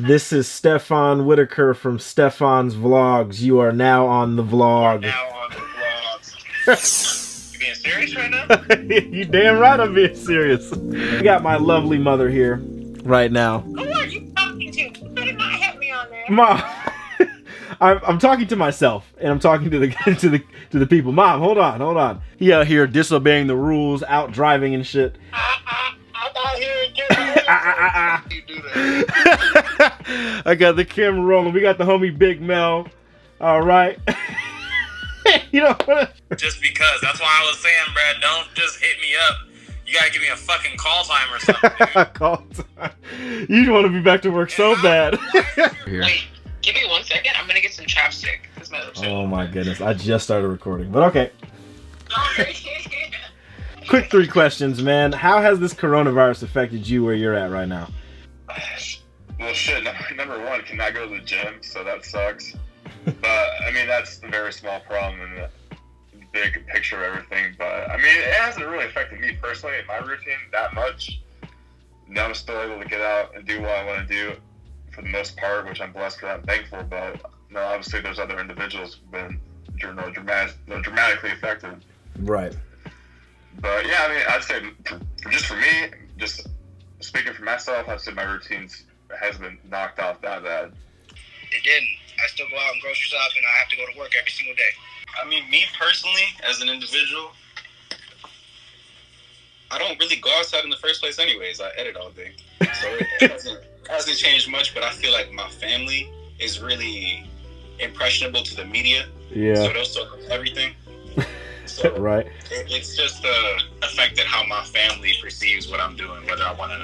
This is Stefon Whitaker from Stefon's Vlogs. You are now on the vlog. You being serious right now? You damn right I'm being serious. I got my lovely mother here right now. Who are you talking to? You better not hit me on there. Mom, I'm talking to myself, and I'm talking to the to the people. Mom, hold on. He out here disobeying the rules, out driving and shit. I'm out here getting You do that. I got the camera rolling. We got the homie Big Mel. All right. You know what? Just because. That's why I was saying, Brad, don't just hit me up. You gotta give me a fucking call time or something, dude. Call time. You want to be back to work so bad. Wait, give me 1 second. I'm gonna get some chapstick. Oh my goodness. I just started recording, but okay. Quick 3 questions, man. How has this coronavirus affected you where you're at right now? Well, shit, number one, cannot go to the gym, so that sucks. But, I mean, that's a very small problem in the big picture of everything. But, I mean, it hasn't really affected me personally in my routine that much. Now I'm still able to get out and do what I want to do for the most part, which I'm blessed for that, I'm thankful. But, no, obviously there's other individuals who've been dramatically affected. Right. But, yeah, I mean, I'd say just for me, just speaking for myself, I'd say my routines has been knocked off that bad. It didn't. I still go out and grocery shop, and I have to go to work every single day. I mean, me personally, as an individual, I don't really go outside in the first place anyways. I edit all day. So it hasn't changed much, but I feel like my family is really impressionable to the media. Yeah. So they'll soak up everything. So right. It's just affected how my family perceives what I'm doing, whether I want to,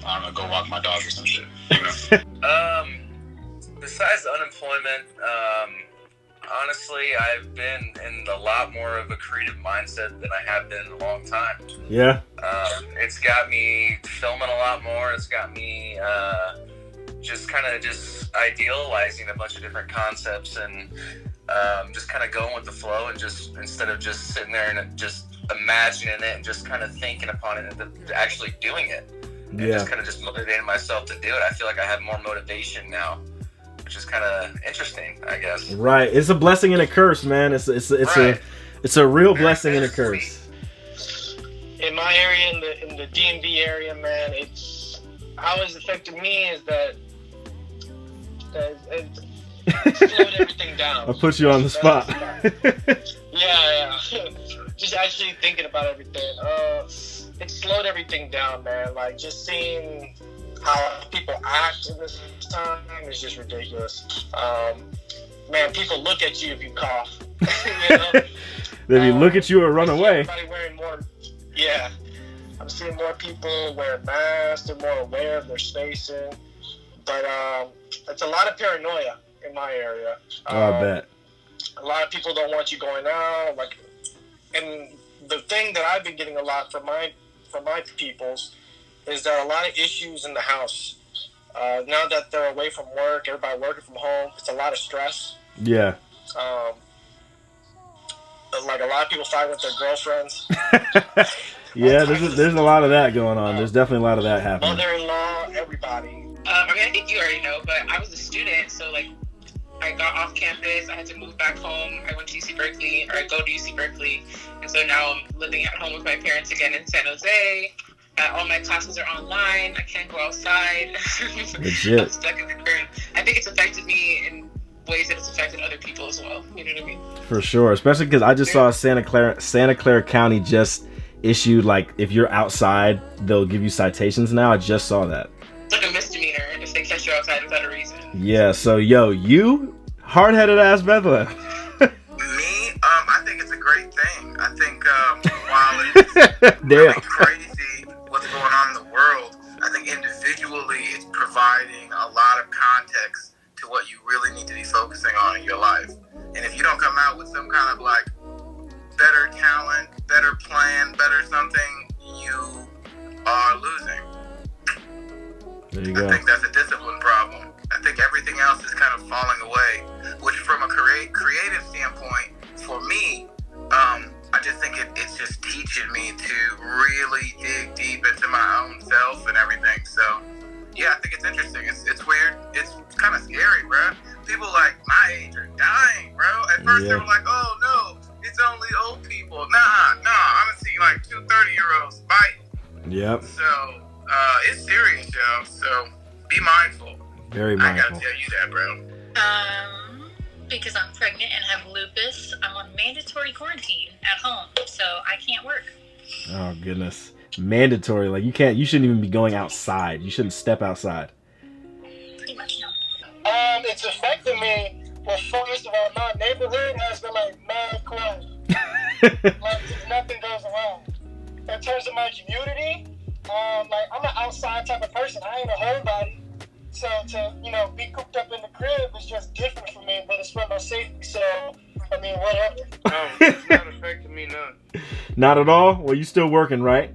I don't know, go walk my dog or some shit. You know? Besides unemployment, honestly, I've been in a lot more of a creative mindset than I have been in a long time. Yeah. It's got me filming a lot more. It's got me just idealizing a bunch of different concepts and just kind of going with the flow and just instead of just sitting there and just imagining it and just kind of thinking upon it and actually doing it. And just kind of just motivating myself to do it. I feel like I have more motivation now, which is kind of interesting, I guess. Right. It's a blessing and a curse, man. It's a real blessing and a curse. In my area, in the DMV area, man, how it's affected me is that it slowed everything down. I'll put you on the spot. Yeah. Just actually thinking about everything. It slowed everything down, man. Like, just seeing how people act in this time is just ridiculous. Man, people look at you if you cough. You know? They look at you or run away. Everybody wearing more. Yeah. I'm seeing more people wearing masks. They're more aware of their spacing. But it's a lot of paranoia in my area. I bet. A lot of people don't want you going out. And the thing that I've been getting a lot from my peoples is that a lot of issues in the house. Now that they're away from work, everybody working from home, it's a lot of stress. Yeah. Like a lot of people fight with their girlfriends. Yeah, there's a lot of that going on. There's definitely a lot of that happening. Mother-in-law, everybody. I mean, I think you already know, but I was a student, so like I got off campus, I had to move back home. I went to UC Berkeley, or I go to UC Berkeley, and so now I'm living at home with my parents again in San Jose. All my classes are online. I can't go outside. Legit. I'm stuck in the current. I think it's affected me in ways that it's affected other people as well. You know what I mean? For sure, especially because I just saw Santa Clara County just issued, like, if you're outside, they'll give you citations now. I just saw that. It's like a misdemeanor if they catch you outside without a reason. Yeah, so you hard-headed ass Bethlehem. Me, I think it's a great thing. I think while it's really crazy what's going on in the world, I think individually it's providing a lot of context to what you really need to be focusing on in your life. And if you don't come out with some kind of like better talent, better plan, better something, you are losing. There you go. I think that's a discipline problem. I think everything else is kind of falling away, which from a creative standpoint, for me, I just think it's just teaching me to really dig deep into my own self and everything. So, yeah, I think it's interesting. It's weird. It's kind of scary, bro. People like my age are dying, bro. At first they were like, oh no, it's only old people. Nah, I'm seeing like 2 30-year-olds biting. Yep. So it's serious, yo. So be mindful. Very mindful. I gotta tell you that, bro. Because I'm pregnant and have lupus, I'm on mandatory quarantine at home, so I can't work. Oh goodness. Mandatory. Like you shouldn't even be going outside. You shouldn't step outside. Pretty much no. It's affecting me. Well, first of all, my neighborhood has been like mad quiet. Like just nothing goes around. In terms of my community, like I'm an outside type of person. I ain't a homebody. So to, be cooped up in the crib is just different for me, but it's for my safety, so, I mean, whatever. No, it's not affecting me none. Not at all? Well, you still working, right?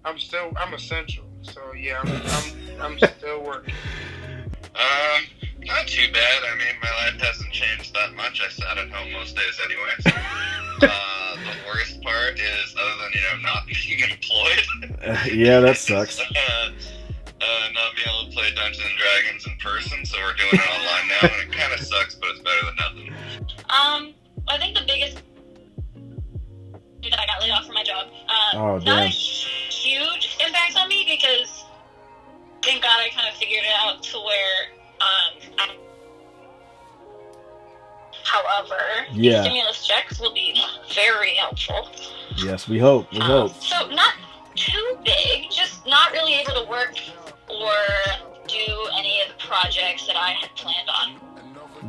I'm essential, so yeah, I'm still working. Not too bad. I mean, my life hasn't changed that much. I sat at home most days anyway. The worst part is, other than, not being employed. Yeah, that sucks. Not being able to play Dungeons and Dragons in person, so we're doing it online now, and it kind of sucks, but it's better than nothing. I think the biggest that I got laid off from my job. Oh, not damn. a huge impact on me because thank God I kind of figured it out to where however, yeah. the stimulus checks will be very helpful. Yes, we hope. We hope. So not too big, just not really able to work or do any of the projects that I had planned on.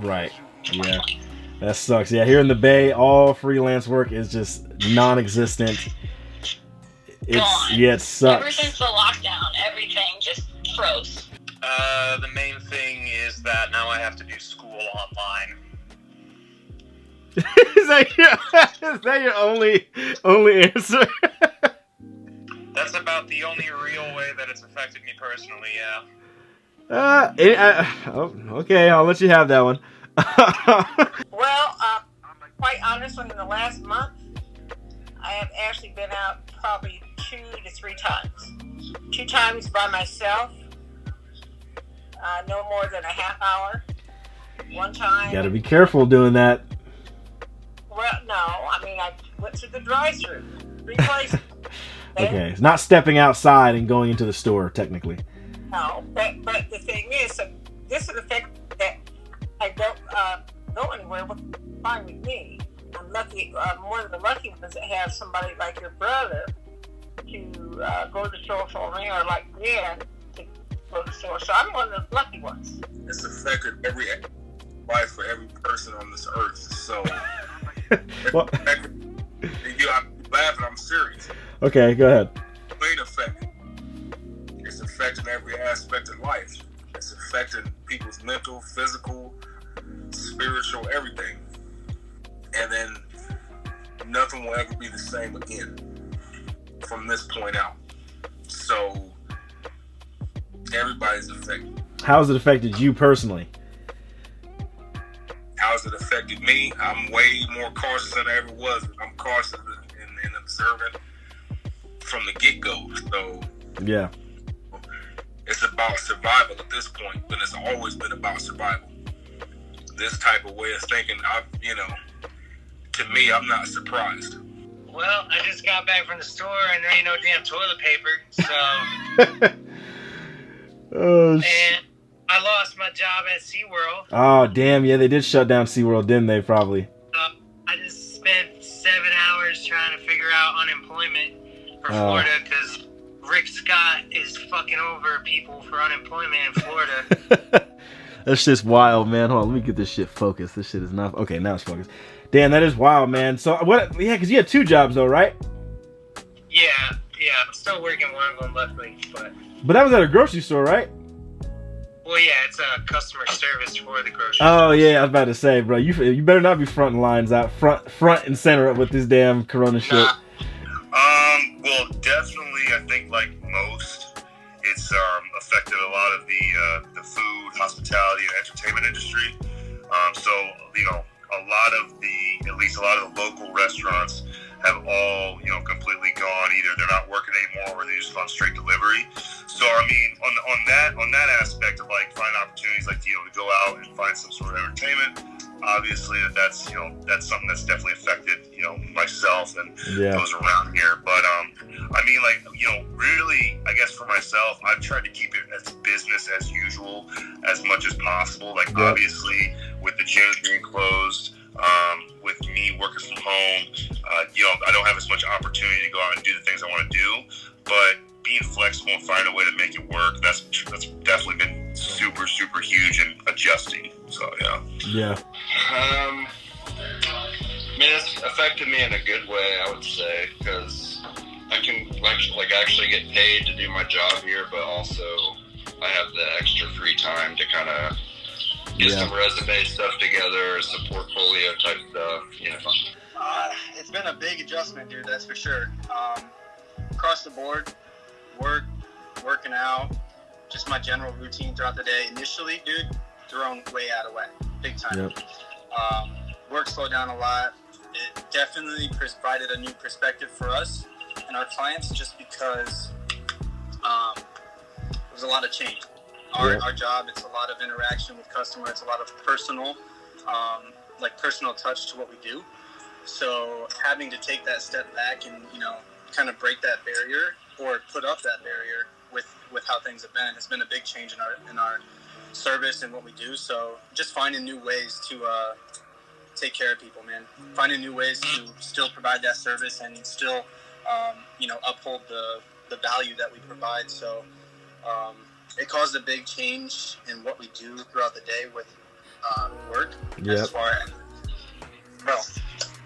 Right. Yeah. That sucks. Yeah, here in the Bay, all freelance work is just non-existent. Gone. It sucks. Ever since the lockdown, everything just froze. The main thing is that now I have to do school online. is that your only answer? That's about the only real way that it's affected me personally, yeah. Okay, I'll let you have that one. Well, quite honestly, in the last month, I have actually been out probably 2 to 3 times. 2 times by myself, no more than a half hour. 1 time. You gotta be careful doing that. Well, no, I mean, I went to the drive-thru 3 places. Okay, it's not stepping outside and going into the store, technically. No, but the thing is, so this is the fact that I don't go anywhere, which is fine with me. I'm lucky, one of the lucky ones that have somebody like your brother to go to the store for me, or like Dan to go to the store. So I'm one of the lucky ones. It's affected every life for every person on this earth. So, Well, I'm laughing, I'm serious. okay, go ahead. Main effect. It's affecting every aspect of life. It's affecting people's mental, physical, spiritual, everything. And then nothing will ever be the same again from this point out. So everybody's affected. How's it affected you personally? How's it affected me? I'm way more cautious than I ever was. I'm cautious and observant from the get-go. So Yeah. it's about survival at this point, but it's always been about survival. This type of way of thinking, to me, I'm not surprised. Well, I just got back from the store and there ain't no damn toilet paper, so... And I lost my job at SeaWorld. Oh, damn, yeah, they did shut down SeaWorld, didn't they, probably? I just spent 7 hours trying to figure out unemployment for Florida because Rick Scott is fucking over people for unemployment in Florida. That's just wild, man. Hold on, let me get this shit focused. This shit is not... Okay, now it's focused. Damn, that is wild, man. So, what... Yeah, because you had 2 jobs, though, right? Yeah, I'm still working one of them, luckily, but... But that was at a grocery store, right? Well, yeah, it's a customer service for the grocery Oh, store. yeah, I was about to say, bro. You better not be fronting lines out front and center with this damn corona shit. Well, definitely, I think like most, it's affected a lot of the food, hospitality, and entertainment industry. So, at least a lot of the local restaurants have all, completely gone. Either they're not working anymore or they just gone straight delivery. So I mean, on that aspect of like finding opportunities, like to go out and find some sort of entertainment. Obviously, that's something that's definitely affected myself and those around here. But I mean, like really, I guess for myself, I've tried to keep it as business as usual as much as possible. Like obviously, with the gyms being closed. With me working from home, I don't have as much opportunity to go out and do the things I want to do, but being flexible and finding a way to make it work, that's definitely been super, super huge in adjusting. So, yeah. Yeah. I mean, it's affected me in a good way, I would say, because I can actually get paid to do my job here, but also I have the extra free time to kind of get some resume stuff together, some portfolio type stuff, It's been a big adjustment, dude, that's for sure. Across the board, working out, just my general routine throughout the day. Initially, dude, thrown way out of whack, big time. Work slowed down a lot. It definitely provided a new perspective for us and our clients just because there was a lot of change. Our job, it's a lot of interaction with customer. It's a lot of personal touch to what we do. So having to take that step back and, kind of break that barrier or put up that barrier with how things have been, it's been a big change in our service and what we do. So just finding new ways to take care of people, man. Finding new ways to still provide that service and still, uphold the value that we provide. So, it caused a big change in what we do throughout the day with work. As far as,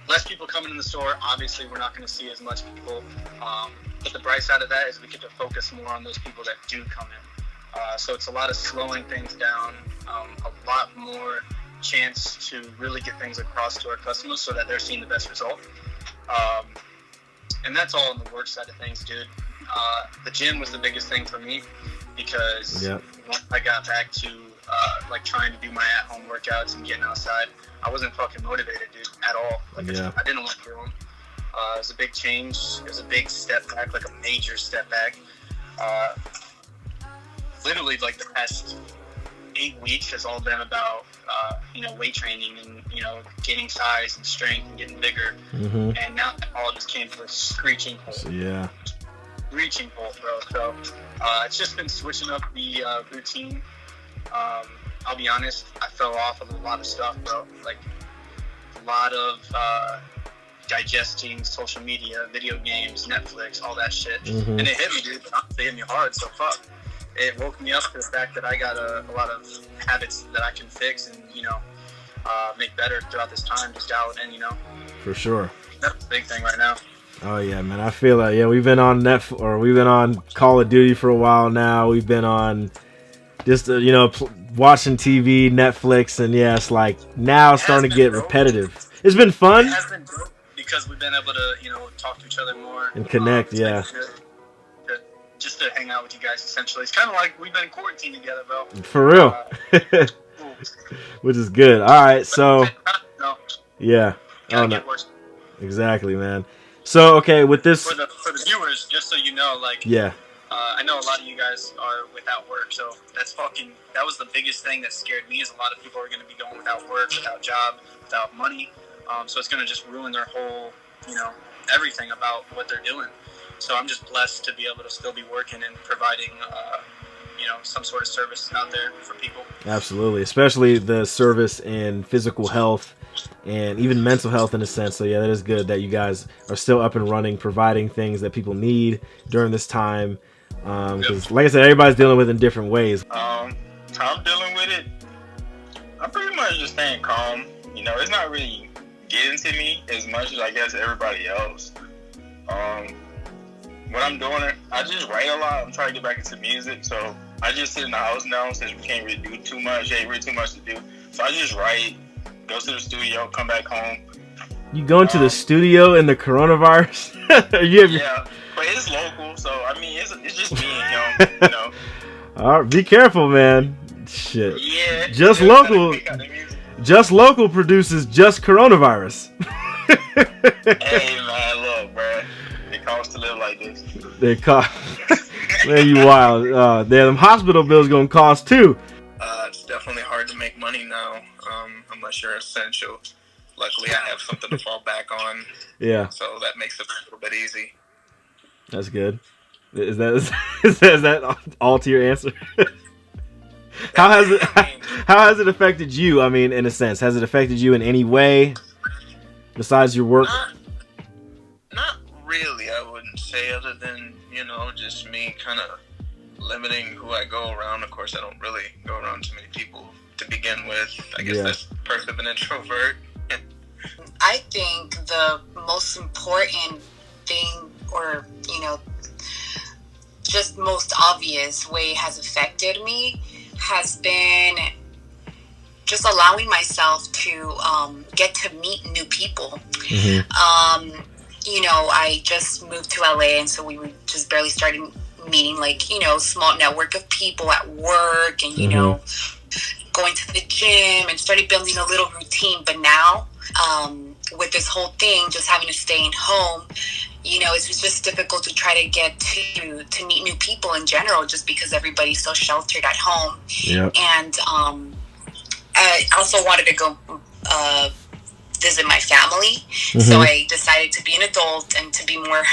less people coming in the store. Obviously, we're not going to see as much people. But the bright side of that is we get to focus more on those people that do come in. So it's a lot of slowing things down, a lot more chance to really get things across to our customers so that they're seeing the best result. And that's all on the work side of things, dude. The gym was the biggest thing for me. Because once I got back to trying to do my at-home workouts and getting outside, I wasn't fucking motivated, dude, at all. I didn't want to do them. It was a big change. It was a big step back, like a major step back. Literally, the past 8 weeks has all been about weight training and gaining size and strength and getting bigger. Mm-hmm. And now it all just came to a screeching halt. Reaching bolt, bro. So it's just been switching up the routine. I'll be honest, I fell off of a lot of stuff, bro. Like a lot of digesting social media, video games, Netflix, all that shit. Mm-hmm. And it hit me, dude. It hit me hard. So fuck. It woke me up to the fact that I got a lot of habits that I can fix and make better throughout this time. Just dial it in, For sure. That's the big thing right now. Oh yeah, man. I feel like we've been on we've been on Call of Duty for a while now. We've been on just watching TV, Netflix, and it's like now it's starting to get repetitive. It's been fun. It has been dope because we've been able to talk to each other more and connect. Just to hang out with you guys. Essentially, it's kind of like we've been in quarantine together, bro. For real. Which is good. All right, so yeah. Oh no. Exactly, man. So okay, with this for the viewers, just so you know, I know a lot of you guys are without work, so that was the biggest thing that scared me. Is a lot of people are going to be going without work, without job, without money. So it's going to just ruin their whole, everything about what they're doing. So I'm just blessed to be able to still be working and providing, some sort of service out there for people. Absolutely, especially the service in physical health and even mental health in a sense. So that is good that you guys are still up and running, providing things that people need during this time. Because like I said, everybody's dealing with it in different ways. I'm dealing with it. I'm pretty much just staying calm. It's not really getting to me as much as I guess everybody else. What I'm doing, I just write a lot. I'm trying to get back into music, so I just sit in the house now since we can't really do too much. Ain't really too much to do, so I just write, go to the studio, come back home. You going to the studio in the coronavirus? Yeah, but it's local, so I mean, it's just me and him. All right, be careful, man. Shit. Yeah. Just local. Just local produces just coronavirus. Hey man, look, bro. It costs to live like this. Man, you wild. Them hospital bills gonna cost too. It's definitely hard to make money now, unless you're essential. Luckily, I have something to fall back on. Yeah. So that makes it a little bit easy. That's good. Is that all to your answer? How has it affected you? I mean, in a sense, has it affected you in any way besides your work? Not really, I wouldn't say, other than, just me kind of limiting who I go around. Of course, I don't really go around too many people to begin with. I guess that's part of an introvert. I think the most important thing, or, just most obvious way it has affected me has been just allowing myself to get to meet new people. Mm-hmm. I just moved to LA, and so we were just barely starting meeting, small network of people at work, and, going to the gym, and started building a little routine. But now, with this whole thing, just having to stay in home, it's just difficult to try to get to meet new people in general, just because everybody's so sheltered at home. Yep. And I also wanted to go visit my family. Mm-hmm. So I decided to be an adult and to be more,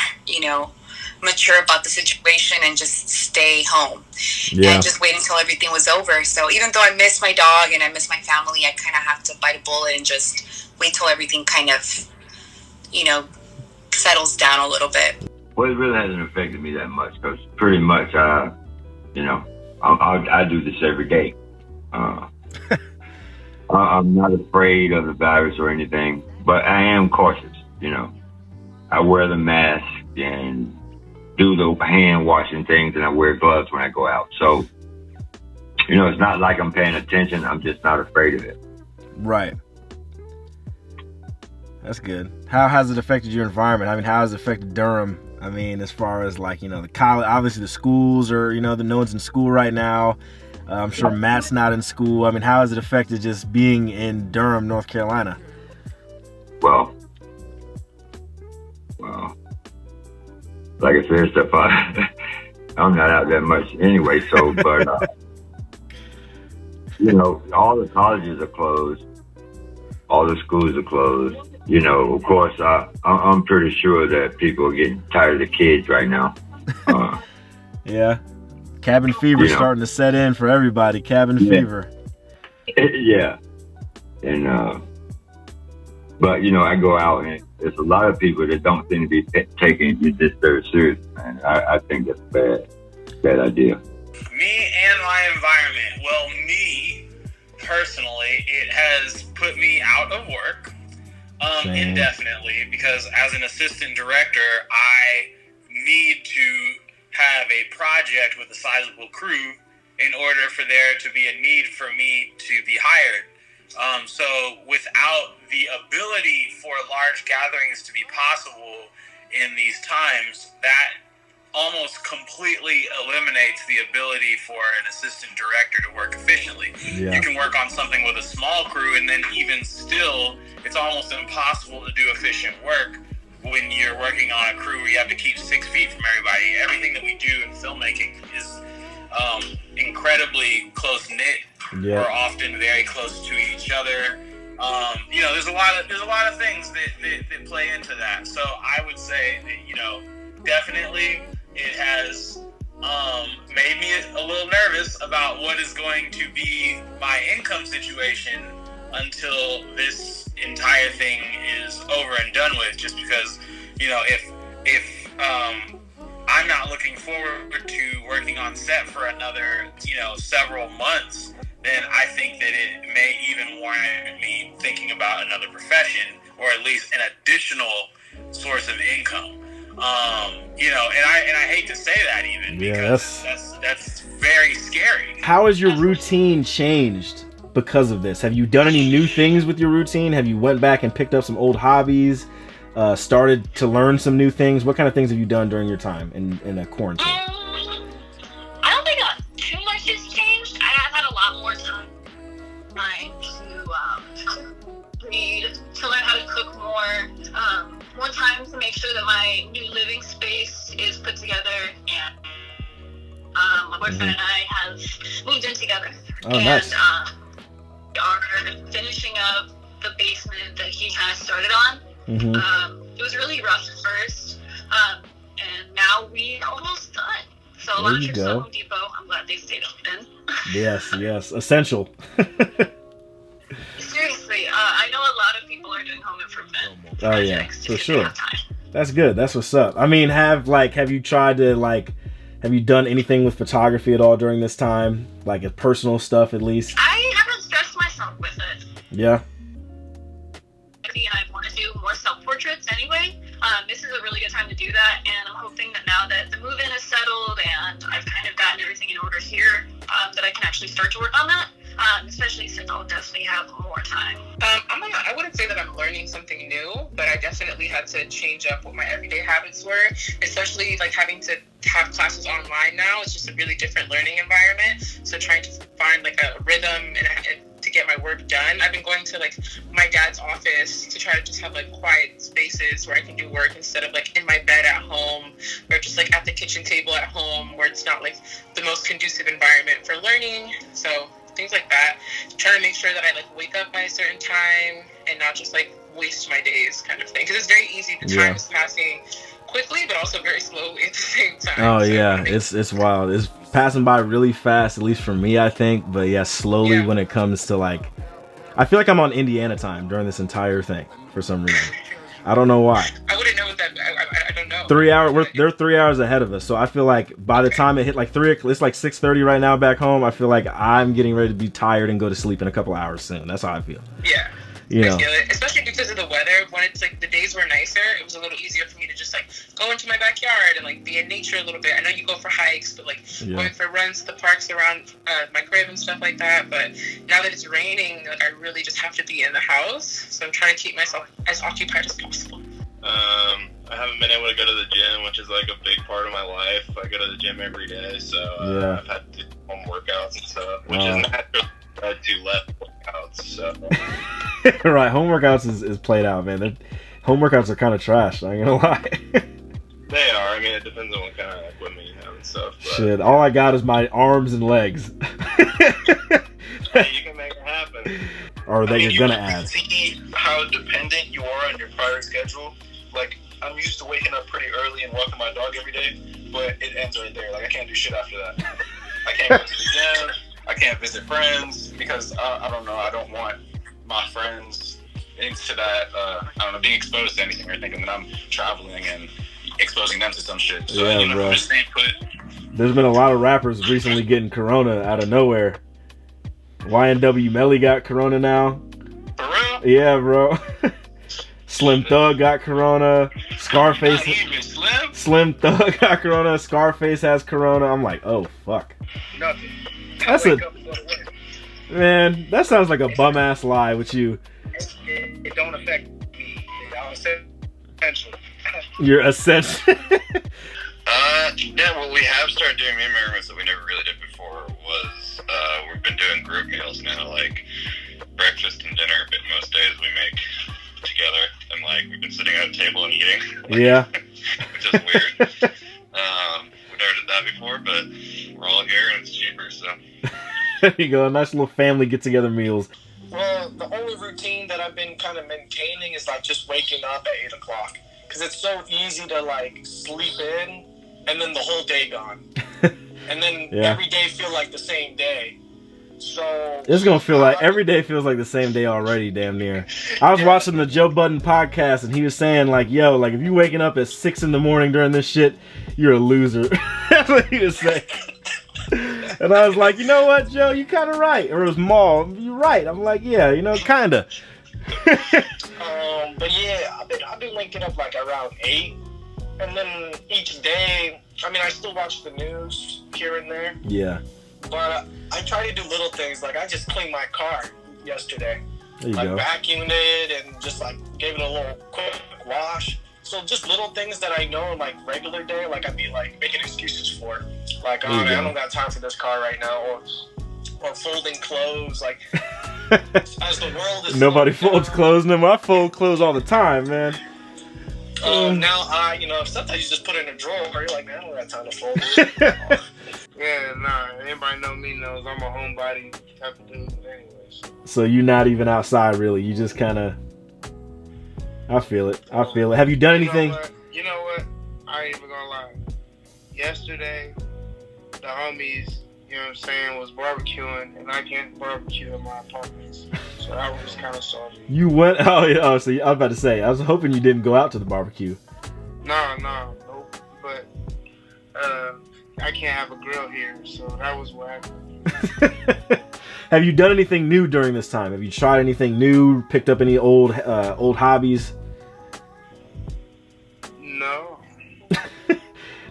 mature about the situation and just stay home. Yeah. And just wait until everything was over. So even though I miss my dog and I miss my family, I kind of have to bite a bullet and just wait till everything kind of, settles down a little bit. Well, it really hasn't affected me that much, because pretty much, I do this every day. I'm not afraid of the virus or anything, but I am cautious. I wear the mask and do the hand washing things, and I wear gloves when I go out. So, it's not like I'm paying attention. I'm just not afraid of it. Right. That's good. How has it affected your environment? I mean, how has it affected Durham? I mean, as far as the college, obviously the schools are, no one's in school right now. I'm sure Matt's not in school. I mean, how has it affected just being in Durham, North Carolina? Well, like I said, Stefan, I'm not out that much anyway. So, but all the colleges are closed, all the schools are closed. Of course, I'm pretty sure that people are getting tired of the kids right now. Yeah, cabin fever starting to set in for everybody. Cabin fever. Yeah, and but I go out, and there's a lot of people that don't seem to be taking this very serious, and I think that's a bad idea. Me and my environment. Well, me personally, it has put me out of work indefinitely, because as an assistant director, I need to have a project with a sizable crew in order for there to be a need for me to be hired. So without the ability for large gatherings to be possible in these times, that almost completely eliminates the ability for an assistant director to work efficiently. Yeah. You can work on something with a small crew, and then even still, it's almost impossible to do efficient work when you're working on a crew where you have to keep 6 feet from everybody. Everything that we do in filmmaking is incredibly close-knit. Yeah. We're often very close to each other. There's a lot of things that play into that. So I would say that, definitely it has made me a little nervous about what is going to be my income situation until this entire thing is over and done with, just because, if I'm not looking forward to working on set for another, several months, then I think that it may even warrant me thinking about another profession, or at least an additional source of income. And I hate to say that even, because that's very scary. How has your routine changed because of this? Have you done any new things with your routine? Have you went back and picked up some old hobbies, started to learn some new things? What kind of things have you done during your time in a quarantine? I don't think too much has changed. I have had a lot more time to read, to learn how to cook more time to make sure that my new living space is put together, and my boyfriend and I have moved in together. Oh, nice. We are finishing up the basement that he kind of started on. It was really rough at first, and now we are almost done. So a lot of trips to Home Depot. I'm glad they stayed open. Yes, essential. Seriously, I know a lot of people are doing home improvement projects for sure. That's good. That's what's up. I mean, have you tried to have you done anything with photography at all during this time? Like a personal stuff, at least. I haven't stressed myself with it. Yeah. I want to do more self-portraits anyway. This is a really good time to do that, and I'm hoping that now that the move-in is settled and I've kind of gotten everything in order here, that I can actually start to work on that, especially since I'll definitely have more time. I wouldn't say that I'm learning something new, but I definitely had to change up what my everyday habits were, especially like having to have classes online now. It's just a really different learning environment, so trying to find like a rhythm and to get my work done. I've been going to like my dad's office to try to just have like quiet spaces where I can do work instead of like in my bed at home or just like at the kitchen table at home where it's not like the most conducive environment for learning. So things like that. Trying to make sure that I like wake up by a certain time and not just like waste my days kind of thing. Because it's very easy. The time is passing quickly, but also very slowly at the same time. Oh, so, yeah. It's wild. It's passing by really fast, at least for me, I think. But yeah, slowly when it comes to like, I feel like I'm on Indiana time during this entire thing for some reason. I don't know why. I wouldn't know what that. I don't know. 3 hours. They're 3 hours ahead of us, so I feel like by the time it hit like 3, it's like 6:30 right now back home. I feel like I'm getting ready to be tired and go to sleep in a couple hours soon. That's how I feel. Yeah. You know. I feel it, especially because of the weather. When it's like the days were nicer, it was a little easier for me to just like go into my backyard and like be in nature a little bit. I know you go for hikes, but like going for runs to the parks around my crib and stuff like that. But now that it's raining, like I really just have to be in the house. So I'm trying to keep myself as occupied as possible. I haven't been able to go to the gym, which is like a big part of my life. I go to the gym every day, so I've had to do home workouts and stuff, which is natural. I do less workouts, so. Right, home workouts is played out, man. Home workouts are kind of trash, I ain't gonna lie. They are. I mean, it depends on what kind of equipment you have and stuff. But Shit, all I got is my arms and legs. Hey, you can make it happen. Or that you're gonna add. See how dependent you are on your prior schedule. Like, I'm used to waking up pretty early and walking my dog every day, but it ends right there. Like, I can't do shit after that. I can't go to the gym. I can't visit friends because I don't know. I don't want my friends into that. I don't know, being exposed to anything or thinking that I'm traveling and exposing them to some shit. So, Yeah, you know, bro. I'm just staying put. There's been a lot of rappers recently getting corona out of nowhere. YNW Melly got corona now. For real? Yeah, bro. Slim Thug got corona. Scarface. Slim Thug got corona. Scarface has corona. I'm like, oh fuck. Nothing. That's man. That sounds like a bum ass lie with you. It don't affect me. I'm essential. You're essential. Yeah, what we have started doing memories that we never really did before was we've been doing group meals now, like breakfast and dinner. But most days we make together, and like we've been sitting at a table and eating. Yeah. Which is weird. We never did that before, but we're all here and it's cheaper, so. There you go. A nice little family get together meals. Well, the only routine that I've been kind of maintaining is like just waking up at 8 o'clock. Because it's so easy to like sleep in and then the whole day gone. And then every day feel like the same day. So It's gonna feel like every day feels like the same day already, damn near. I was watching the Joe Budden podcast and he was saying like, yo, like if you waking up at 6 in the morning during this shit, you're a loser. That's what he was saying. And I was like, you know what, Joe, you kind of right. Or it was Maul, you're right. I'm like, yeah, you know, kind of. But yeah, I've been waking up like around 8, and then each day, I mean, I still watch the news here and there. Yeah. But I try to do little things, like I just cleaned my car yesterday. There you I go. vacuumed it and just like gave it a little quick wash. So just little things that I know in like regular day, like I'd be like making excuses for. Like, oh man, I don't got time for this car right now, or folding clothes, like as the world is Nobody folds clothes no more. I fold clothes all the time, man. Now sometimes you just put it in a drawer. You're like, man, I don't got time to fold it. Yeah, nah. Anybody know me knows I'm a homebody type of dude anyways. So you're not even outside really. You just kind of. I feel it. Have you done anything? You know what? I ain't even gonna lie. Yesterday, the homies, you know what I'm saying, was barbecuing, and I can't barbecue in my apartments. So that was kind of salty. You went? Oh, yeah. Oh, so I was about to say. I was hoping you didn't go out to the barbecue. Nope. But I can't have a grill here, so that was what happened. Have you done anything new during this time? Have you tried anything new? Picked up any old hobbies? No.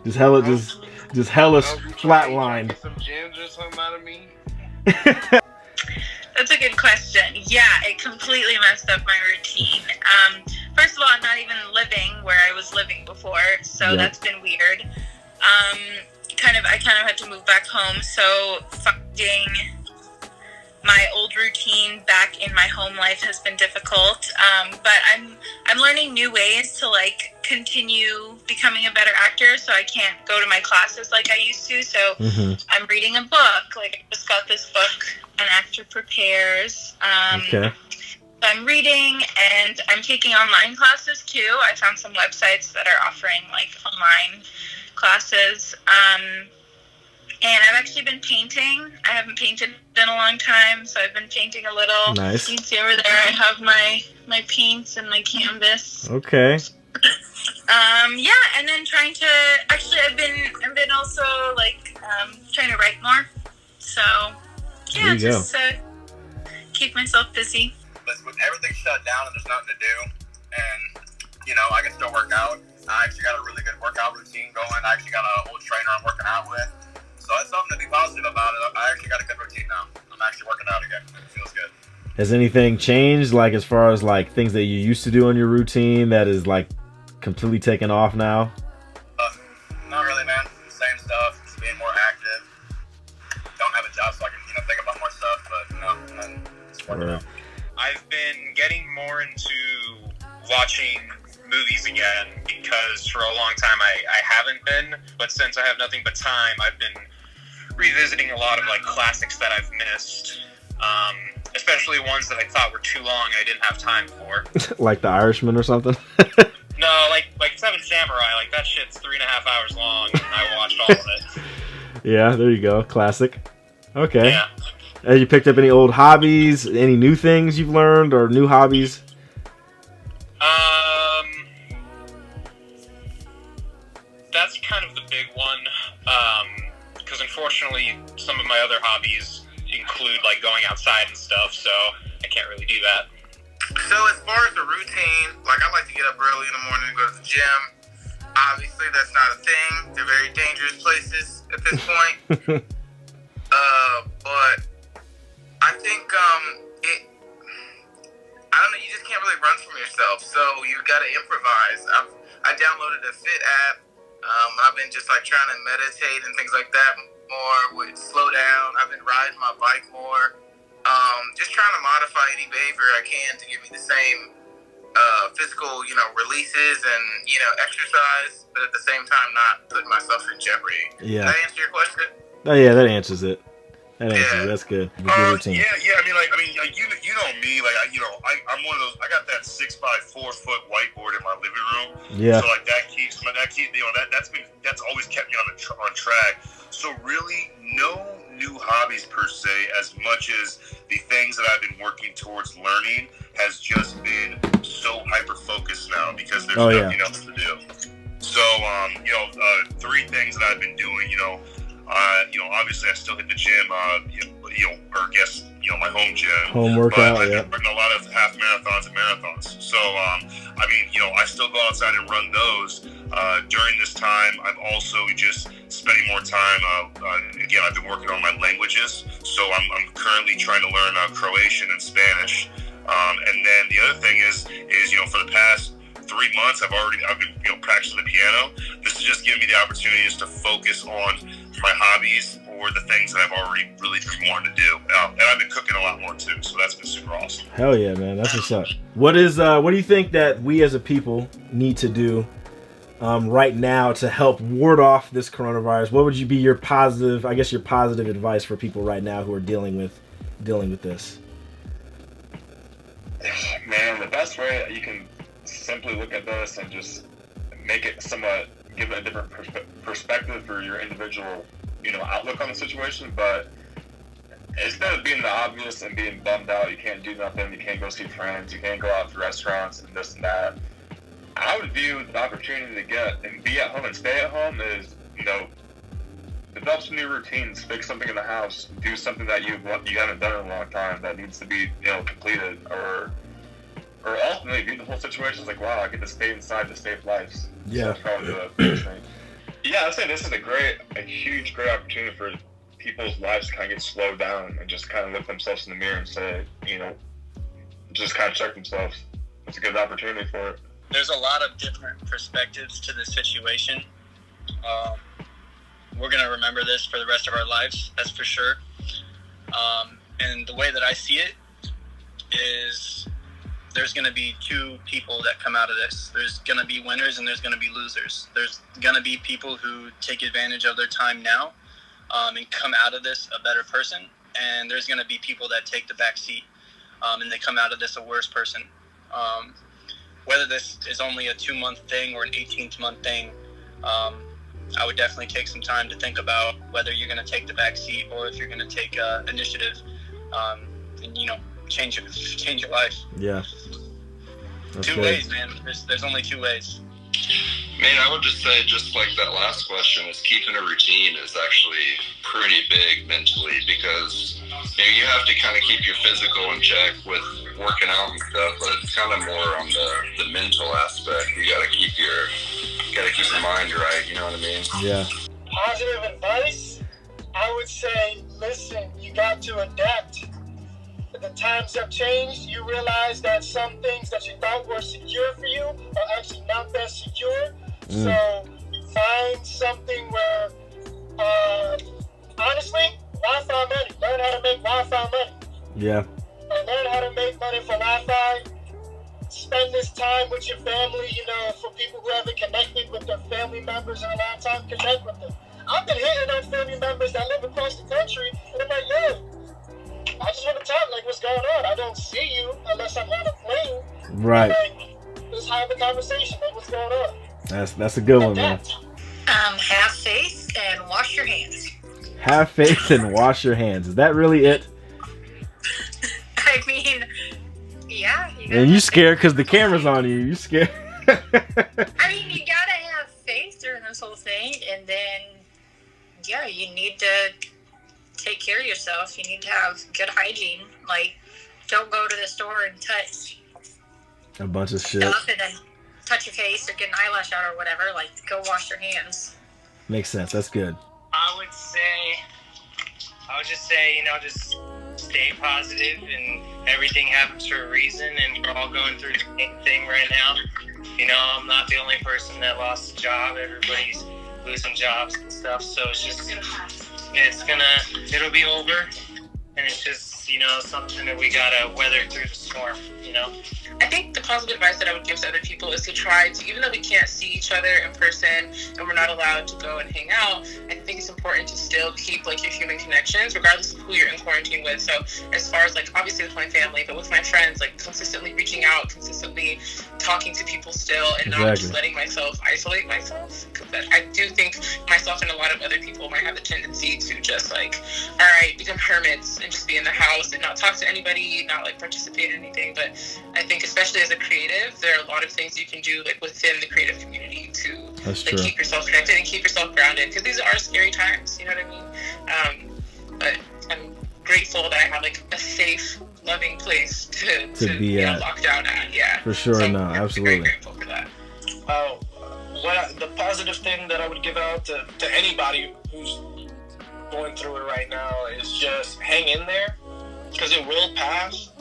just hella flatlined. Get some gyms or something out of me. That's a good question. Yeah, it completely messed up my routine. First of all, I'm not even living where I was living before, so that's been weird. I kind of had to move back home, so finding my old routine back in my home life has been difficult. But I'm learning new ways to continue becoming a better actor, so I can't go to my classes like I used to. So I'm reading a book. I just got this book, An Actor Prepares. Okay. So I'm reading, and I'm taking online classes too. I found some websites that are offering online classes. And I've actually been painting. I haven't painted in a long time, so I've been painting a little. Nice. You can see over there I have my paints and my canvas. Okay. Yeah, and then I've been also trying to write more. So yeah, just keep myself busy. But with everything shut down and there's nothing to do, and I can still work out. I actually got a really good workout routine going. I actually got an old trainer I'm working out with. So it's something to be positive about it. I actually got a good routine now. I'm actually working out again. It feels good. Has anything changed, as far as things that you used to do in your routine that is completely taken off now? Not really, man. Same stuff. Just being more active. Don't have a job, so I can think about more stuff. But no, just working out. I've been getting more into watching movies again because for a long time I haven't been. But since I have nothing but time, I've been revisiting a lot of classics that I've missed, especially ones that I thought were too long and I didn't have time for. Like The Irishman or something? No, like Seven Samurai, that shit's 3.5 hours long and I watched all of it. Yeah, there you go. Classic. Okay. Yeah. Have you picked up any old hobbies? Any new things you've learned or new hobbies? That's kind of the big one, because unfortunately some of my other hobbies include going outside and stuff, so I can't really do that. So as far as the routine, I like to get up early in the morning and go to the gym. Obviously that's not a thing. They're very dangerous places at this point. But I think I don't know, you just can't really run from yourself, so you gotta improvise. I downloaded a Fit app. I've been just trying to meditate and things like that more, slow down. I've been riding my bike more. Just trying to modify any behavior I can to give me the same physical, releases and, exercise, but at the same time not putting myself in jeopardy. Yeah. Did that answer your question? Oh yeah, that answers it. That's good. Good routine. Yeah. You know me. I'm one of those. I got that 6x4 foot whiteboard in my living room. Yeah. So that's always kept me on track. So really, no new hobbies per se, as much as the things that I've been working towards learning has just been so hyper focused now because there's nothing else to do. So 3 things that I've been doing. Obviously I still hit the gym, my home gym. Home workout, I've been running a lot of half marathons and marathons. So, I still go outside and run those. During this time, I'm also just spending more time. Again, I've been working on my languages. So I'm currently trying to learn Croatian and Spanish. And then the other thing is for the past 3 months, I've been practicing the piano. This is just giving me the opportunity just to focus on my hobbies or the things that I've already really been wanting to do. And I've been cooking a lot more too, so that's been super awesome. Hell yeah, man. That's what's up. What do you think that we as a people need to do right now to help ward off this coronavirus? What would be your positive advice for people right now who are dealing with this? Man, the best way you can simply look at this and just make it somewhat, give it a different perspective for your individual, outlook on the situation. But instead of being the obvious and being bummed out, you can't do nothing, you can't go see friends, you can't go out to restaurants and this and that, I would view the opportunity to get and be at home and stay at home is, develop some new routines, fix something in the house, do something that you haven't done in a long time that needs to be, completed, or ultimately view the whole situation as like, wow, I get to stay inside to save lives. Yeah. So that's probably the biggest thing. Yeah, I'd say this is a huge, great opportunity for people's lives to kind of get slowed down and just kind of look themselves in the mirror and say, just kind of check themselves. It's a good opportunity for it. There's a lot of different perspectives to the situation. We're going to remember this for the rest of our lives, that's for sure. And the way that I see it is there's going to be two people that come out of this. There's going to be winners and there's going to be losers. There's going to be people who take advantage of their time now and come out of this a better person. And there's going to be people that take the back seat and they come out of this a worse person. Whether this is only a 2-month thing or an 18-month thing, I would definitely take some time to think about whether you're going to take the back seat or if you're going to take initiative and, change your life. Yeah. That's two good. ways, man. There's only two ways. Man, I would just say, just like that last question, is keeping a routine is actually pretty big mentally, because you have to kind of keep your physical in check with working out and stuff, but it's kind of more on the mental aspect. You gotta keep your mind right, you know what I mean? Yeah. Positive advice, I would say, listen, you got to adapt. The times have changed. You realize that some things that you thought were secure for you are actually not that secure. So find something where, honestly, Wi-Fi money. Learn how to make Wi-Fi money. Yeah. And learn how to make money for Wi-Fi. Spend this time with your family. For people who haven't connected with their family members in a long time, connect with them. I've been hitting on family members that live across the country, and I'm like, yo, I just want to talk, like, what's going on? I don't see you unless I'm on a plane. Right. Like, let's have a conversation, like, what's going on? That's a good one, man. Have faith and wash your hands. Have faith and wash your hands. Is that really it? I mean, yeah. And you scared because the camera's on you. You scared. I mean, you gotta have faith during this whole thing, and then, yeah, you need to take care of yourself. You need to have good hygiene. Like, don't go to the store and touch A bunch of shit. stuff and then touch your face or get an eyelash out or whatever. Like, go wash your hands. Makes sense. That's good. I would just say, just stay positive, and everything happens for a reason, and we're all going through the same thing right now. I'm not the only person that lost a job. Everybody's losing jobs and stuff, so it'll be over, and it's just, something that we gotta weather through the storm, I think the positive advice that I would give to other people is to try to, even though we can't see each other in person and we're not allowed to go and hang out, I think it's important to still keep your human connections, regardless of who you're in quarantine with. So as far as obviously with my family, but with my friends, consistently reaching out, consistently talking to people still, and not just letting myself isolate myself. Because I do think myself and a lot of other people might have a tendency to just all right, become hermits and just be in the house and not talk to anybody, not participate in anything. But I think especially as a creative, there are a lot of things you can do within the creative community to keep yourself connected and keep yourself grounded, because these are scary times, you know what I mean? But I'm grateful that I have a safe, loving place to be locked down at. Yeah, for sure. So No, I'm absolutely. very grateful for that. The positive thing that I would give out to anybody who's going through it right now is just hang in there, because it will pass.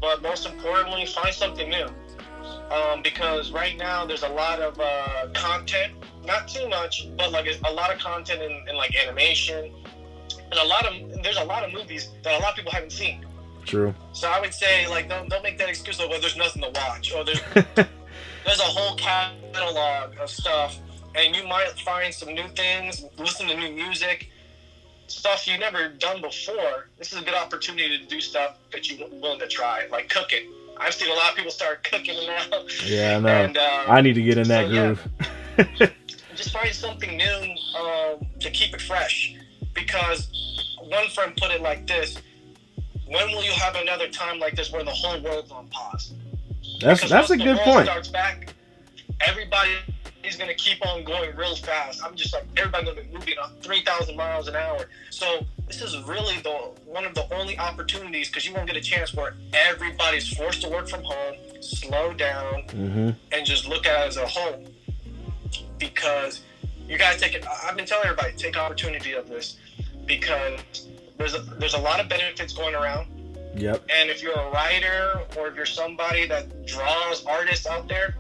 But most importantly, find something new. Because right now there's a lot of content, not too much, but a lot of content in animation, and there's a lot of movies that a lot of people haven't seen. True. So I would say don't make that excuse of, well, there's nothing to watch, or there's there's a whole catalog of stuff, and you might find some new things, listen to new music, stuff you never done before. This is a good opportunity to do stuff that you're willing to try, like cooking. I've seen a lot of people start cooking now. Yeah, I know. And, I need to get in that groove. Yeah, just find something new to keep it fresh. Because one friend put it like this: when will you have another time like this where the whole world's on pause? That's a good point. When the world starts back, everybody is going to keep on going real fast. I'm just like, everybody's going to be moving up 3,000 miles an hour. So this is really one of the only opportunities, because you won't get a chance where everybody's forced to work from home, slow down, and just look at it as a whole. Because you got to take it. I've been telling everybody, take opportunity of this, because there's a lot of benefits going around. Yep. And if you're a writer, or if you're somebody that draws artists out there,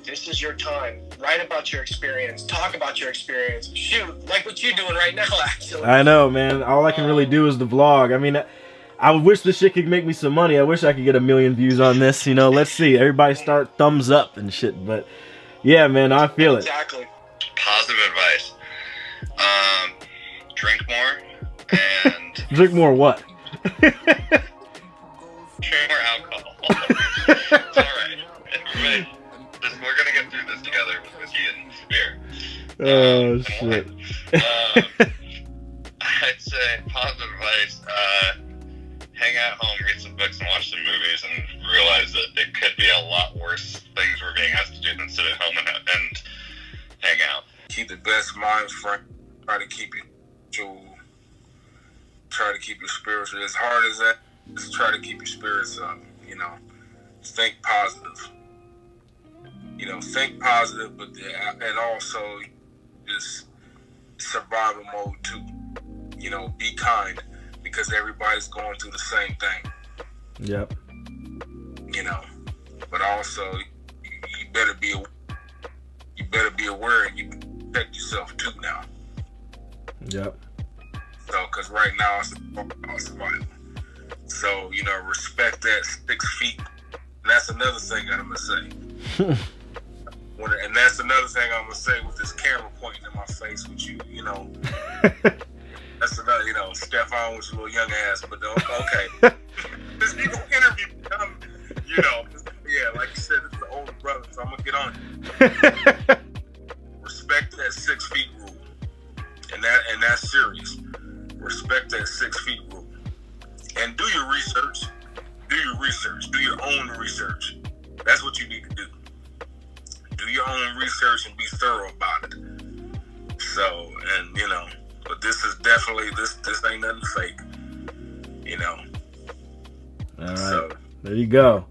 this is your time. Write about your experience. Talk about your experience. Shoot, like what you're doing right now, actually. I know, man. All I can really do is the vlog. I mean, I wish this shit could make me some money. I wish I could get 1 million views on this. You know, let's see. Everybody start thumbs up and shit. But yeah, man, I feel it. Exactly. Positive advice. Drink more and Drink more what? drink more alcohol. It's alright. Everybody, we're gonna get through this together with whiskey and beer. Oh shit. I'd say positive advice. Hang at home, read some books, and watch some movies, and realize that it could be a lot worse things we're being asked to do than sit at home and hang out. Keep the best mind frame. Try to keep it. Try to keep your spirits as hard as that. Just try to keep your spirits up. You know, think positive. You know, think positive, but and also just survival mode too. You know, be kind, because everybody's going through the same thing. Yep. You know, but also you better be aware, and you protect yourself too now. Yep. So, because right now it's about survival. So, you know, respect that 6 feet. And that's another thing I'm gonna say. And that's another thing I'm gonna say with this camera pointing in my face with you. You know, that's another. You know, STEFON with your little young ass, but okay. This people interview, you know, yeah, like you said, it's the older brother, so I'm gonna get on you. Respect that 6 feet rule, and that's serious. Respect that 6 feet rule, and do your research. Do your research. Do your own research. That's what you need to do. Do your own research and be thorough about it. So, and you know, but this is definitely this ain't nothing fake. You know. All right. So, there you go.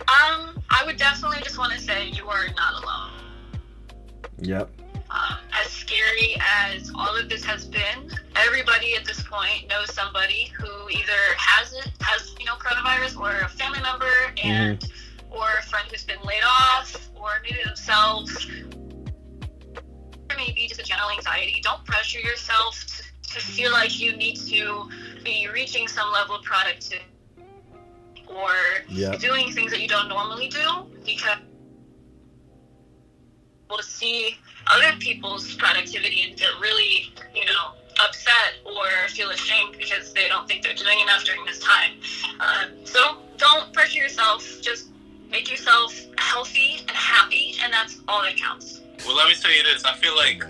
I would definitely just want to say you are not alone. Yep. As scary as all of this has been, everybody at this point knows somebody who either has coronavirus, or a family member, and or a friend who's been laid off, or maybe themselves, or maybe just a general anxiety. Don't pressure yourself to feel like you need to be reaching some level of productivity or doing things that you don't normally do, because to see other people's productivity and get really, upset or feel ashamed because they don't think they're doing enough during this time. So don't pressure yourself. Just make yourself healthy and happy, and that's all that counts. Well, let me tell you this. I feel like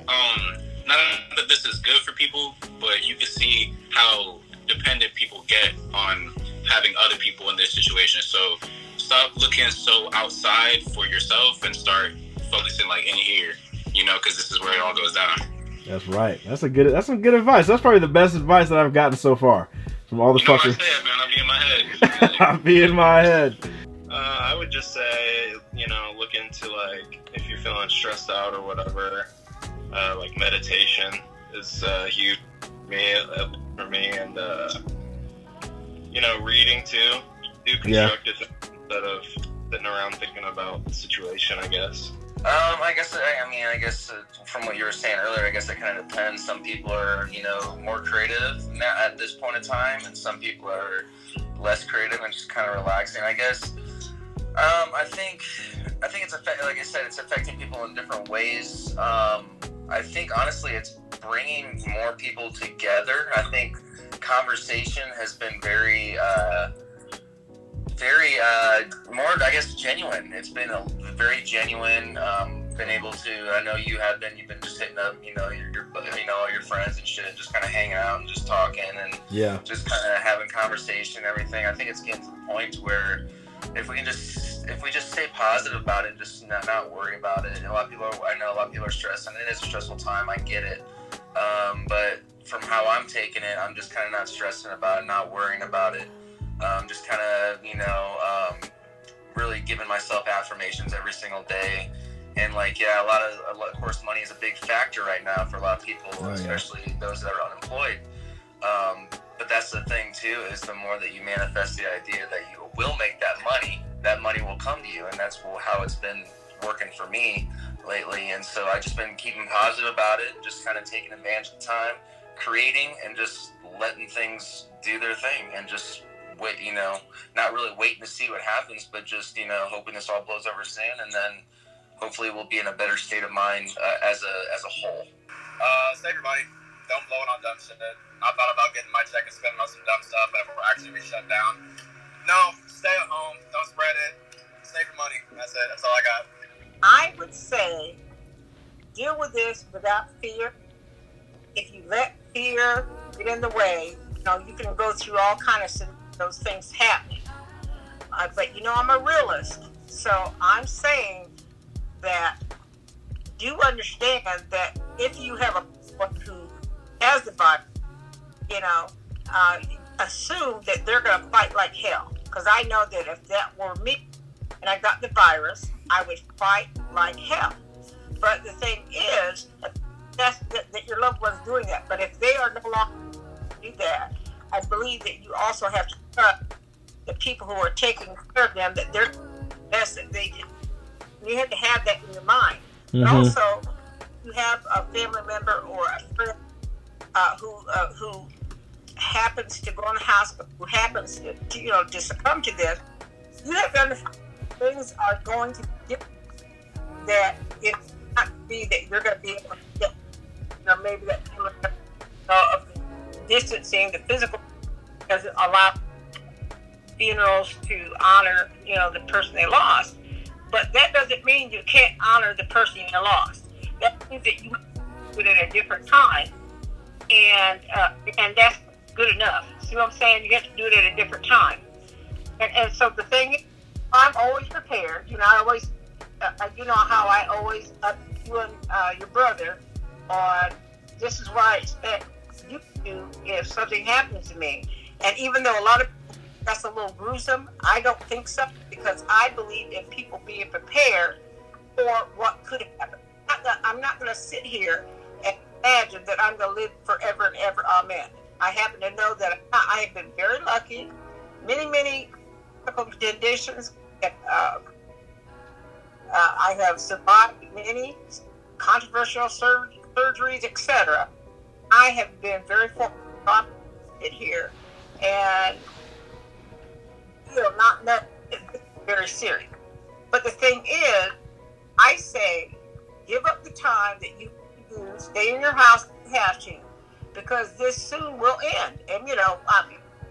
not that this is good for people, but you can see how dependent people get on having other people in this situation. So stop looking so outside for yourself and start focusing like in here, because this is where it all goes down. That's right. That's some good advice. That's probably the best advice that I've gotten so far from all the fuckers. I said, man, I'll be in my head. I'll be in my head. I would just say, look into if you're feeling stressed out or whatever, meditation is huge for me, and reading too. Do constructive instead of sitting around thinking about the situation, I guess. I guess from what you were saying earlier, I guess it kind of depends. Some people are, more creative at this point in time, and some people are less creative and just kind of relaxing, I guess. I think I think it's like I said, it's affecting people in different ways. I think honestly, it's bringing more people together. I think conversation has been very more, I guess, genuine. It's been a very genuine. Been able to. I know you have been. You've been just hitting up, your all your friends and shit, just kind of hanging out and just talking and just kind of having conversation and everything. I think it's getting to the point where if we just stay positive about it, just not worry about it. I know a lot of people are stressed, and it is a stressful time. I get it, but from how I'm taking it, I'm just kind of not stressing about it, not worrying about it. Just kind of, really giving myself affirmations every single day. And of course, money is a big factor right now for a lot of people, especially those that are unemployed. But that's the thing too, is the more that you manifest the idea that you will make that money will come to you. And that's how it's been working for me lately. And so I've just been keeping positive about it, just kind of taking advantage of the time, creating and just letting things do their thing, and just wait, not really waiting to see what happens, but just, hoping this all blows over soon, and then hopefully we'll be in a better state of mind as a whole. Save your money. Don't blow it on dumb shit. I thought about getting my check and spending on some dumb stuff before actually we shut down. No, stay at home. Don't spread it. Save your money. That's it. That's all I got. I would say deal with this without fear. If you let fear get in the way, you can go through all kinds of those things happening. But I'm a realist, so I'm saying that do understand that if you have a person who has the virus, assume that they're going to fight like hell. Because I know that if that were me and I got the virus, I would fight like hell. But the thing is, that your loved one's doing that. But if they are no longer do that, I believe that you also have to trust the people who are taking care of them, that they're the best that they can. You have to have that in your mind. Mm-hmm. But also, you have a family member or a friend who happens to go in the hospital, who happens to succumb to this. You have to understand things are going to be different. That it's not be that you're going to be able to get, maybe that of distancing, the physical, doesn't allow funerals to honor, the person they lost. But that doesn't mean you can't honor the person you lost. That means that you do it at a different time, and that's good enough. See what I'm saying? You have to do it at a different time. And so the thing is, I'm always prepared. I always, how I always you and your brother on this is what I expect you to do if something happens to me. And even though a lot of people, that's a little gruesome, I don't think so, because I believe in people being prepared for what could happen. I'm not going to sit here and imagine that I'm going to live forever and ever. Amen. I happen to know that I have been very lucky. Many medical conditions. I have survived many controversial surgeries, etc. I have been very fortunate to sit here and not very serious. But the thing is, I say, give up the time that you do, stay in your house if you have to, because this soon will end. And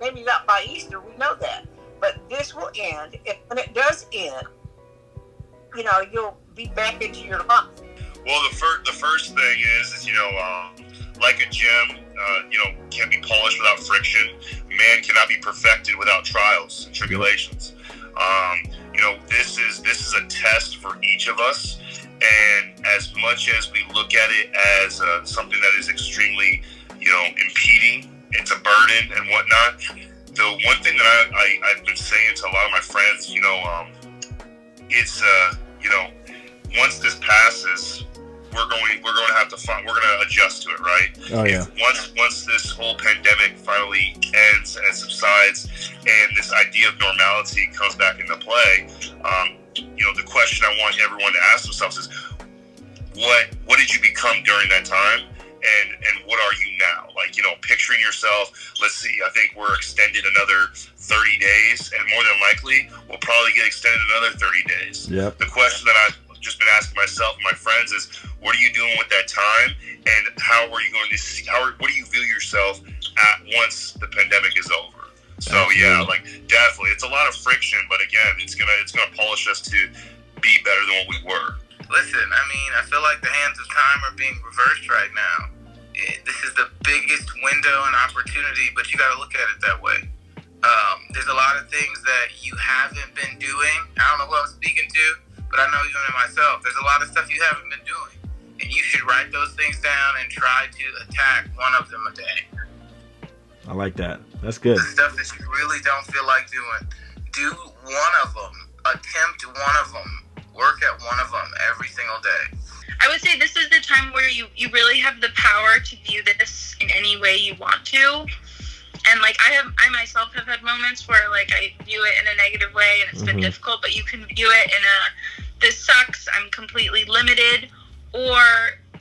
maybe not by Easter, we know that, but this will end. When it does end, you'll be back into your life. Well, the first thing is like a gem, can't be polished without friction. Man cannot be perfected without trials and tribulations. This is a test for each of us, and as much as we look at it as something that is extremely, impeding, it's a burden and whatnot. The one thing that I've been saying to a lot of my friends, it's once this passes, we're going to adjust to it, right? Oh yeah. Once this whole pandemic finally ends and subsides, and this idea of normality comes back into play, the question I want everyone to ask themselves is, what did you become during that time, and what are you now? Picture picturing yourself, let's see, I think we're extended another 30 days, and more than likely, we'll probably get extended another 30 days. Yep. The question that I've just been asking myself and my friends is, what are you doing with that time, and how are you going to see, what do you view yourself at once the pandemic is over? So yeah, like definitely, it's a lot of friction, but again, it's gonna polish us to be better than what we were. Listen, I mean, I feel like the hands of time are being reversed right now. This is the biggest window and opportunity, but you got to look at it that way. There's a lot of things that you haven't been doing. I don't know who I'm speaking to, but I know even in myself, there's a lot of stuff you haven't been doing. And you should write those things down and try to attack one of them a day. I like that. That's good. The stuff that you really don't feel like doing, do one of them. Attempt one of them. Work at one of them every single day. I would say this is the time where you really have the power to view this in any way you want to. And like I myself have had moments where like I view it in a negative way and it's been difficult, but you can view it in a, this sucks, I'm completely limited, or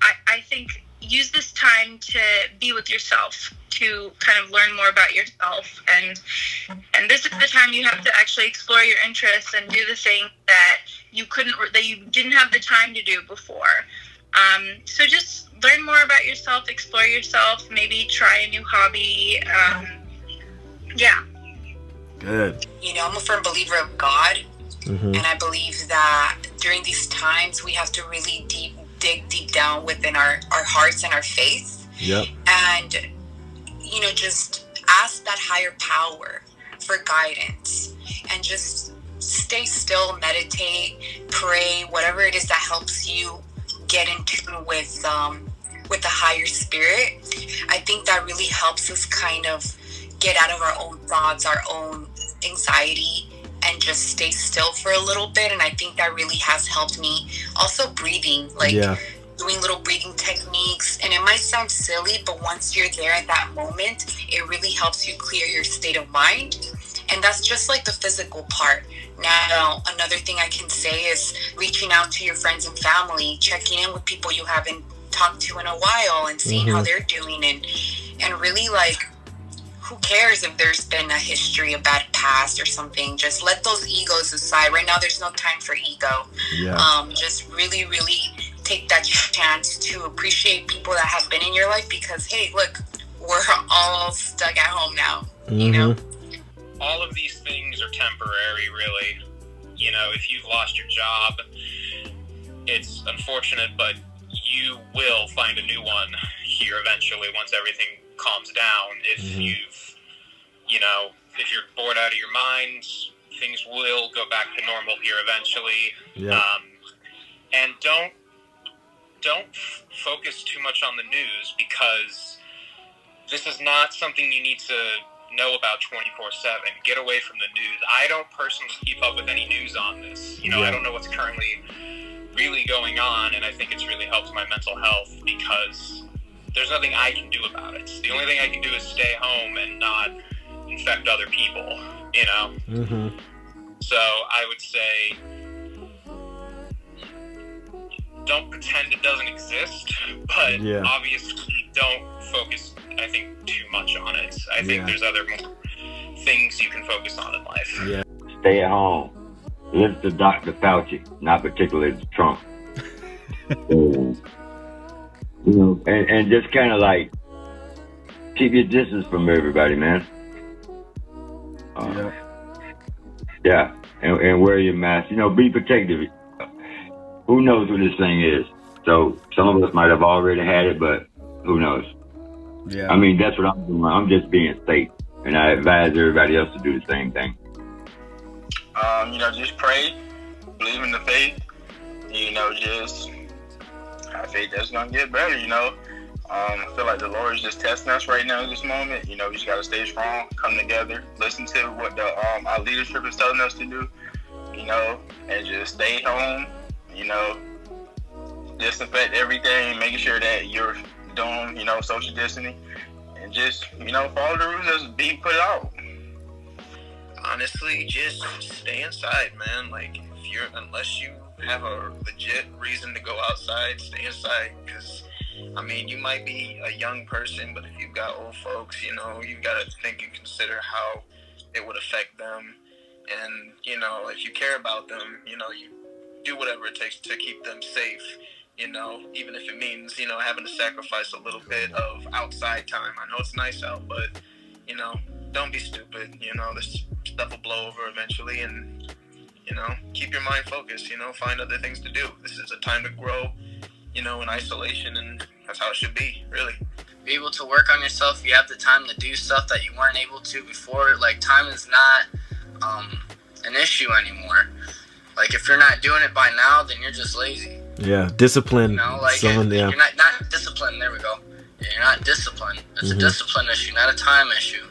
I think use this time to be with yourself, to kind of learn more about yourself, and this is the time you have to actually explore your interests and do the thing that you didn't have the time to do before. So just learn more about yourself, explore yourself, maybe try a new hobby. Yeah. Good. You know, I'm a firm believer of God, and I believe that during these times we have to really dig deep down within our hearts and our faith. Yep. And, you know, just ask that higher power for guidance and just stay still, meditate, pray, whatever it is that helps you get in tune with the higher spirit. I think that really helps us kind of get out of our own thoughts, our own anxiety, and just stay still for a little bit. And I think that really has helped me. Also breathing, doing little breathing techniques. And it might sound silly, but once you're there at that moment, it really helps you clear your state of mind. And that's just like the physical part. Now, another thing I can say is reaching out to your friends and family, checking in with people you haven't talked to in a while and seeing how they're doing. And really, like, who cares if there's been a history, a bad past or something? Just let those egos aside. Right now, there's no time for ego. Yeah. Just really, really take that chance to appreciate people that have been in your life, because, hey, look, we're all stuck at home now, you know? All of these things are temporary, really. You know, if you've lost your job, it's unfortunate, but you will find a new one here eventually once everything calms down. If if you're bored out of your mind, things will go back to normal here eventually. Yeah. And don't focus too much on the news, because this is not something you need to know about 24/7. Get away from the news. I don't personally keep up with any news on this. I don't know what's currently really going on, and I think it's really helped my mental health, because there's nothing I can do about it. The only thing I can do is stay home and not infect other people, So I would say don't pretend it doesn't exist, but obviously don't focus, I think, too much on it. I think there's other things you can focus on in life. Yeah. Stay at home. Listen to Dr. Fauci, not particularly to Trump. And just kind of like keep your distance from everybody, man. Yeah, and wear your mask. Be protective. Who knows what this thing is? So some of us might have already had it, but who knows? Yeah. I mean, that's what I'm doing. I'm just being safe, and I advise everybody else to do the same thing. Just pray, believe in the faith. Just have faith that's gonna get better. I feel like the Lord is just testing us right now in this moment. We just gotta stay strong, come together, listen to what our leadership is telling us to do. And just stay home. Disinfect everything, making sure that you're doing, social distancing, and just, follow the rules that's being put out. Honestly, just stay inside, man. Like, unless you have a legit reason to go outside, stay inside, because I mean, you might be a young person, but if you've got old folks, you know, you've got to think and consider how it would affect them. And, you know, if you care about them, you know, you do whatever it takes to keep them safe, you know, even if it means, you know, having to sacrifice a little bit of outside time. I know it's nice out, but, you know, don't be stupid. You know, this stuff will blow over eventually, and, you know, keep your mind focused, you know, find other things to do. This is a time to grow, you know, in isolation, and that's how it should be, really. Be able to work on yourself. You have the time to do stuff that you weren't able to before. Like, time is not an issue anymore. Like, if you're not doing it by now, then you're just lazy. Yeah, discipline. You know, like, you're not disciplined. There we go. You're not disciplined. It's a discipline issue, not a time issue.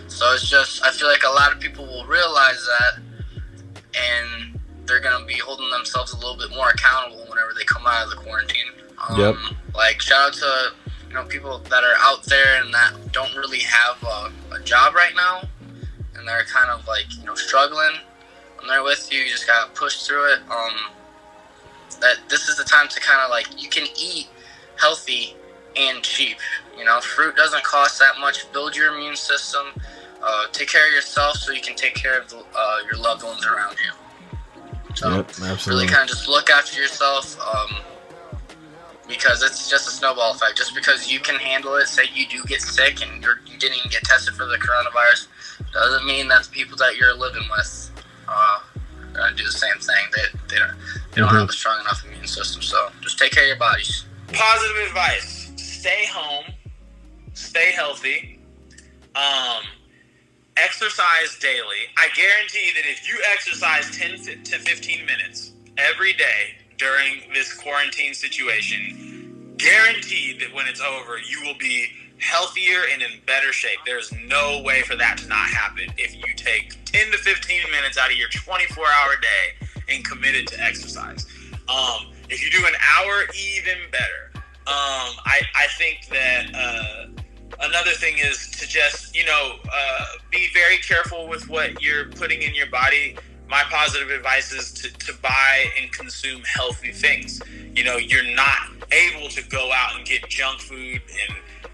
So it's just, I feel like a lot of people will realize that, and they're going to be holding themselves a little bit more accountable whenever they come out of the quarantine. Like, shout out to, you know, people that are out there and that don't really have a job right now, and they're kind of like, you know, struggling. When they're with you, you just gotta push through it. That this is the time to kind of like, you can eat healthy and cheap. You know, fruit doesn't cost that much. Build your immune system. Take care of yourself so you can take care of your loved ones around you. So really kind of just look after yourself. Because it's just a snowball effect. Just because you can handle it, say you do get sick and you didn't even get tested for the coronavirus, doesn't mean that the people that you're living with gonna do the same thing. They don't have a strong enough immune system. So just take care of your bodies. Positive advice: stay home, stay healthy, exercise daily. I guarantee that if you exercise 10 to 15 minutes every day during this quarantine situation, guaranteed that when it's over, you will be healthier and in better shape. There's no way for that to not happen if you take 10 to 15 minutes out of your 24-hour day and commit it to exercise. If you do an hour, even better. I think that another thing is to just, you know, be very careful with what you're putting in your body. My positive advice is to buy and consume healthy things. You know, you're not able to go out and get junk food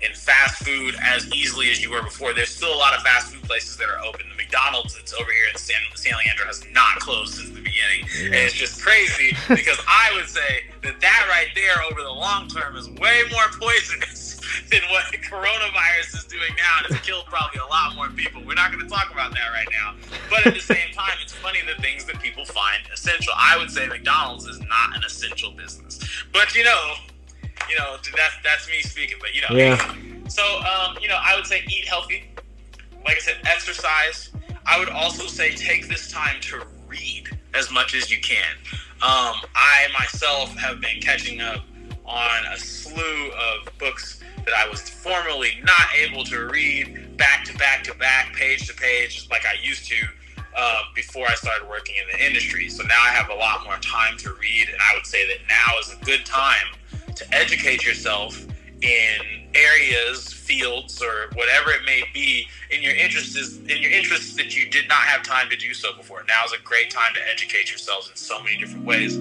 and fast food as easily as you were before. There's still a lot of fast food places that are open. The McDonald's that's over here in San Leandro has not closed since the beginning. Yeah. And it's just crazy because I would say that right there over the long term is way more poisonous than what coronavirus is doing now, and it's killed probably a lot more people. We're not going to talk about that right now. But at the same time, it's funny the things that people find essential. I would say McDonald's is not an essential business. But, you know, that's me speaking. But, you know. Yeah. So, you know, I would say eat healthy. Like I said, exercise. I would also say take this time to read as much as you can. I myself have been catching up on a slew of books that I was formerly not able to read back to back to back, page to page, like I used to before I started working in the industry. So now I have a lot more time to read, and I would say that now is a good time to educate yourself in areas, fields, or whatever it may be in your interests that you did not have time to do so before. Now is a great time to educate yourselves in so many different ways.